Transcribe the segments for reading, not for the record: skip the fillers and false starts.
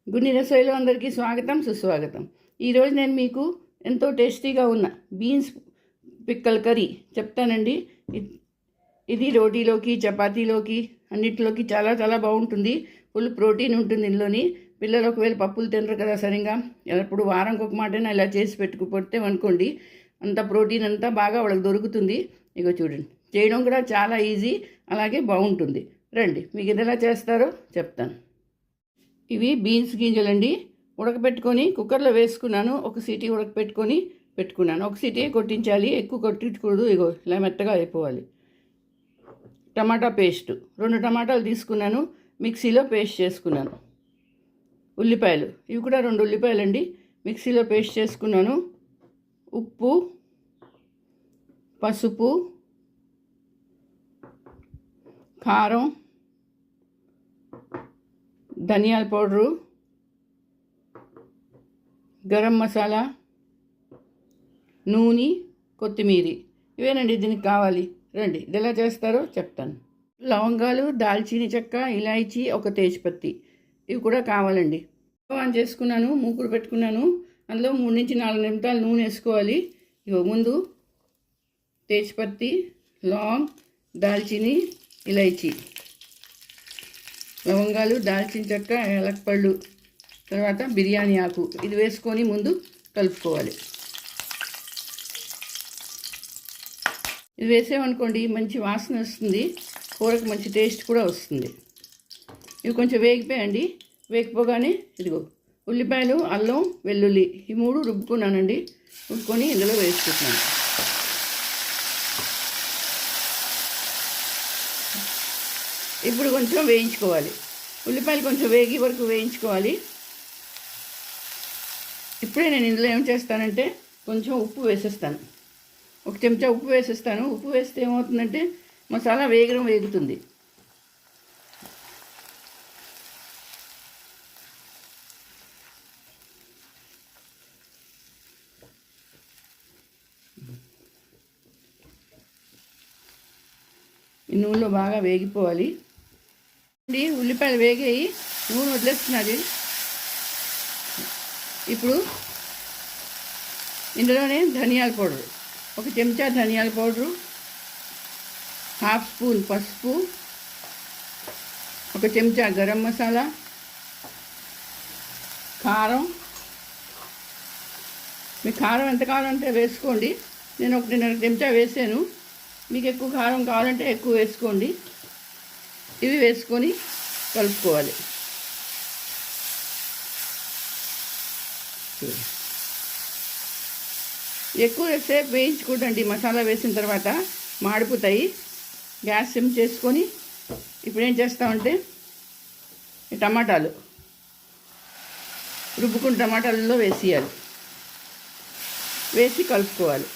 గున్ని రసోయిలో అందరికీ స్వాగతం సుస్వాగతం. ఈరోజు నేను మీకు ఎంతో టేస్టీగా ఉన్న బీన్స్ పిక్కల్ కర్రీ చెప్తానండి. ఇది రోటీలోకి చపాతీలోకి అన్నిటిలోకి చాలా చాలా బాగుంటుంది. ఫుల్ ప్రోటీన్ ఉంటుంది ఇందులోని. పిల్లలు ఒకవేళ పప్పులు తినరు కదా సరిగా, ఎప్పుడు వారంకి ఒక మాటైనా ఇలా చేసి పెట్టుకుపోతే అనుకోండి, అంత ప్రోటీన్ అంతా బాగా వాళ్ళకి దొరుకుతుంది. ఇగో చూడండి, చేయడం కూడా చాలా ఈజీ, అలాగే బాగుంటుంది. రండి మీకు ఇది ఎలా చేస్తారో చెప్తాను. ఇవి బీన్స్ గింజలండి. ఉడకబెట్టుకొని కుక్కర్లో వేసుకున్నాను. ఒక సీటీ ఉడకబెట్టుకొని పెట్టుకున్నాను. ఒక సీటీ కొట్టించాలి, ఎక్కువ కొట్టించకూడదు. ఇగో ఇలా మెత్తగా అయిపోవాలి. టమాటా పేస్ట్ 2 టమాటాలు తీసుకున్నాను, మిక్సీలో పేస్ట్ చేసుకున్నాను. ఉల్లిపాయలు, ఇవి కూడా 2 ఉల్లిపాయలండి, మిక్సీలో పేస్ట్ చేసుకున్నాను. ఉప్పు, పసుపు, కారం, ధనియాల పౌడరు, గరం మసాలా, నూనె, కొత్తిమీర, ఇవేనండి దీనికి కావాలి. రండి ఇది ఎలా చేస్తారో చెప్తాను. లవంగాలు, దాల్చిన చెక్క, ఇలాచీ, ఒక తేజ్పత్తి, ఇవి కూడా కావాలండి. ఆన్ చేసుకున్నాను, మూకుడు పెట్టుకున్నాను. అందులో 3 నుంచి 4 నిమిషాలు నూనె వేసుకోవాలి. ఇగో ముందు తేజ్పత్తి, లవంగ్, దాల్చిని, ఇలాచీ, లవంగాలు, దాల్చిన చెక్క, ఏలకపళ్ళు, తర్వాత బిర్యానీ ఆకు, ఇది వేసుకొని ముందు కలుపుకోవాలి. ఇది వేసామనుకోండి మంచి వాసన వస్తుంది, కూరకు మంచి టేస్ట్ కూడా వస్తుంది. ఇవి కొంచెం వేగిపోయండి. వేగిపోగానే ఇదిగో ఉల్లిపాయలు, అల్లం, వెల్లుల్లి, ఈ 3 రుబ్బుకున్నానండి. రుబ్బుకొని ఇందులో వేసుకుంటున్నాను. ఇప్పుడు కొంచెం వేయించుకోవాలి. ఉల్లిపాయలు కొంచెం వేగి వరకు వేయించుకోవాలి. ఇప్పుడే నేను ఇందులో ఏం చేస్తానంటే కొంచెం ఉప్పు వేసేస్తాను. 1 చెంచా ఉప్పు వేసేస్తాను. ఉప్పు వేస్తే ఏమవుతుందంటే మసాలా వేగుతుంది. ఈ నూనెలో బాగా వేగిపోవాలి. ఉల్లిపాయలు వేగాయి, నూనె వదిలేస్తున్నది. ఇప్పుడు ఇందులోనే ధనియాల పౌడరు, 1 చెంచా ధనియాల పౌడరు, 1/2 స్పూన్ పసుపు, 1 చెంచా గరం మసాలా, కారం. మీకు కారం ఎంత కావాలంటే వేసుకోండి. నేను 1.5 చెంచా వేసాను. మీకు ఎక్కువ కారం కావాలంటే ఎక్కువ వేసుకోండి. ఇవి వేసుకొని కలుపుకోవాలి. ఎక్కువసేపు వేయించకూడదండి. మసాలా వేసిన తర్వాత మాడిపోతాయి. గ్యాస్ సిమ్ చేసుకొని ఇప్పుడు ఏం చేస్తామంటే టమాటాలు రుబ్బుకున్న టమాటాలలో వేసేయాలి. వేసి కలుపుకోవాలి.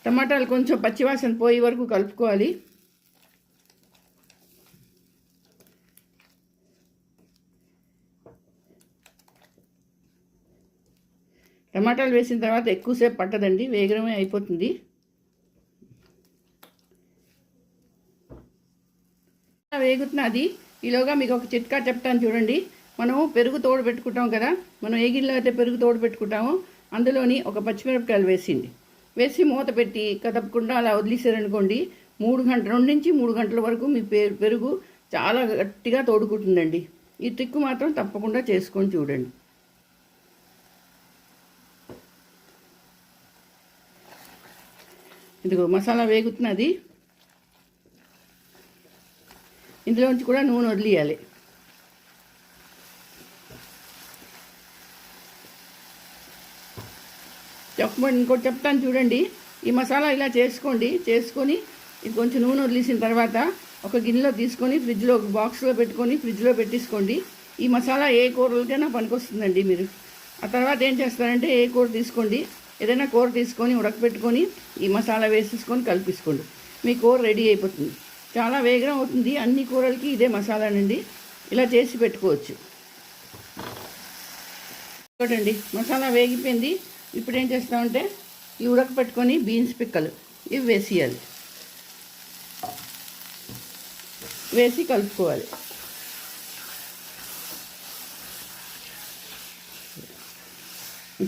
టమాటాలు కొంచెం పచ్చివాసన పోయే వరకు కలుపుకోవాలి. టమాటాలు వేసిన తర్వాత ఎక్కువసేపు పట్టదండి, వేగమే అయిపోతుంది. వేగుతున్నది. ఈలోగా మీకు ఒక చిట్కా చెప్తాను చూడండి. మనం పెరుగు తోడు పెట్టుకుంటాం కదా, మనం ఏ గిన్నెలో అయితే పెరుగు తోడు పెట్టుకుంటామో అందులోని 1 పచ్చిమిరపకాయలు వేసి మూత పెట్టి కదపకుండా అలా వదిలేసారనుకోండి, 2 నుంచి 3 గంటల వరకు మీ పెరుగు చాలా గట్టిగా తోడుకుంటుందండి. ఈ ట్రిక్ మాత్రం తప్పకుండా చేసుకొని చూడండి. ఇదిగో మసాలా వేగుతున్నది. ఇందులోంచి కూడా నూనె వదిలేయాలి. ఇంకోటి చెప్తాను చూడండి. ఈ మసాలా ఇలా చేసుకొని ఇది కొంచెం నూనె వదిలేసిన తర్వాత ఒక గిన్నెలో తీసుకొని ఫ్రిడ్జ్లో బాక్స్లో పెట్టుకొని ఫ్రిడ్జ్లో పెట్టేసుకోండి. ఈ మసాలా ఏ కూరలకైనా పనికొస్తుందండి. మీరు ఆ తర్వాత ఏం చేస్తారంటే ఏ కూర తీసుకోండి, ఏదైనా కూర తీసుకొని ఉడకపెట్టుకొని ఈ మసాలా వేసేసుకొని కలిపేసుకోండి. మీ కూర రెడీ అయిపోతుంది. చాలా వేగం అవుతుంది. అన్ని కూరలకి ఇదే మసాలానండి. ఇలా చేసి పెట్టుకోవచ్చు. చూడండి మసాలా వేగిపోయింది. ఇప్పుడు ఏం చేస్తామంటే ఈ ఉడకపెట్టుకొని బీన్స్ పిక్కలు ఇవి వేసేయాలి. వేసి కలుపుకోవాలి.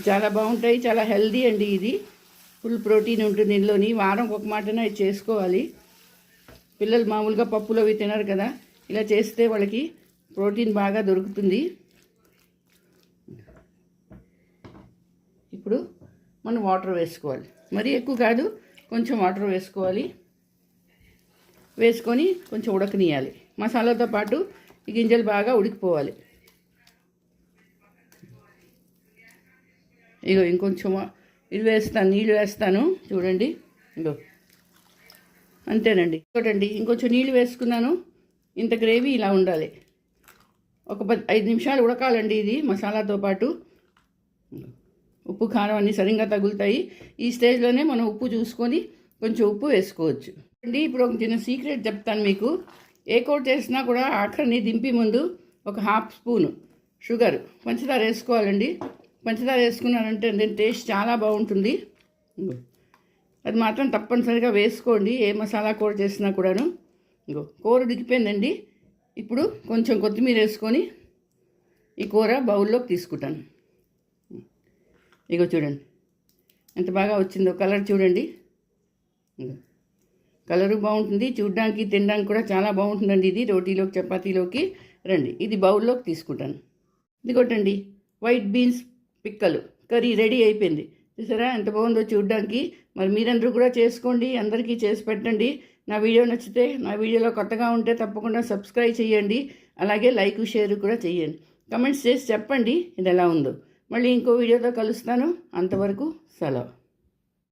చాలా బాగుంటాయి, చాలా హెల్దీ అండి. ఇది ఫుల్ ప్రోటీన్ ఉంటుంది ఇందులోని. వారం ఒక మాటన ఇది చేసుకోవాలి. పిల్లలు మామూలుగా పప్పులు అవి తినరు కదా, ఇలా చేస్తే వాళ్ళకి ప్రోటీన్ బాగా దొరుకుతుంది. ఇప్పుడు మనం వాటర్ వేసుకోవాలి, మరీ ఎక్కువ కాదు, కొంచెం వాటర్ వేసుకోవాలి. వేసుకొని కొంచెం ఉడకనియాలి. మసాలాతో పాటు ఈ గింజలు బాగా ఉడికిపోవాలి. ఇగో ఇంకొంచెం ఇది వేస్తాను, నీళ్ళు వేస్తాను చూడండి. ఇగో అంతేనండి. చూడండి ఇంకొంచెం నీళ్ళు వేసుకున్నాను. ఇంత గ్రేవీ ఇలా ఉండాలి. ఒక 5 నిమిషాలు ఉడకాలండి ఇది మసాలాతో పాటు. ఉప్పు కారం అన్నీ సరిగ్గా తగులుతాయి. ఈ స్టేజ్లోనే మనం ఉప్పు చూసుకొని కొంచెం ఉప్పు వేసుకోవచ్చు అండి. ఇప్పుడు ఒక చిన్న సీక్రెట్ చెప్తాను మీకు. ఏ కూర చేసినా కూడా ఆఖరిని దింపి ముందు ఒక 1/2 స్పూను షుగర్, పంచదార వేసుకోవాలండి. పంచదార వేసుకున్నారంటే దీని టేస్ట్ చాలా బాగుంటుంది. అది మాత్రం తప్పనిసరిగా వేసుకోండి ఏ మసాలా కూర చేసినా కూడాను. ఇంకో కూర ఉడికిపోయిందండి. ఇప్పుడు కొంచెం కొత్తిమీర వేసుకొని ఈ కూర బౌల్లోకి తీసుకుంటాను. ఇగో చూడండి ఎంత బాగా వచ్చిందో కలర్ చూడండి. కలరు బాగుంటుంది, చూడడానికి తినడానికి కూడా చాలా బాగుంటుందండి. ఇది రోటీలోకి చపాతీలోకి రండి. ఇది బౌల్లోకి తీసుకుంటాను. ఇదిగోటండి వైట్ బీన్స్ పిక్కలు కర్రీ రెడీ అయిపోయింది. చూసారా ఎంత బాగుందో చూడడానికి. మరి మీరందరూ కూడా చేసుకోండి, అందరికీ చేసి పెట్టండి. నా వీడియో నచ్చితే, నా వీడియోలో కొత్తగా ఉంటే తప్పకుండా సబ్స్క్రైబ్ చేయండి. అలాగే లైక్ షేర్ కూడా చేయండి. కమెంట్స్ చేసి చెప్పండి ఇది ఎలా ఉందో. మళ్ళీ ఇంకో వీడియోతో కలుస్తాను. అంతవరకు సెలవు.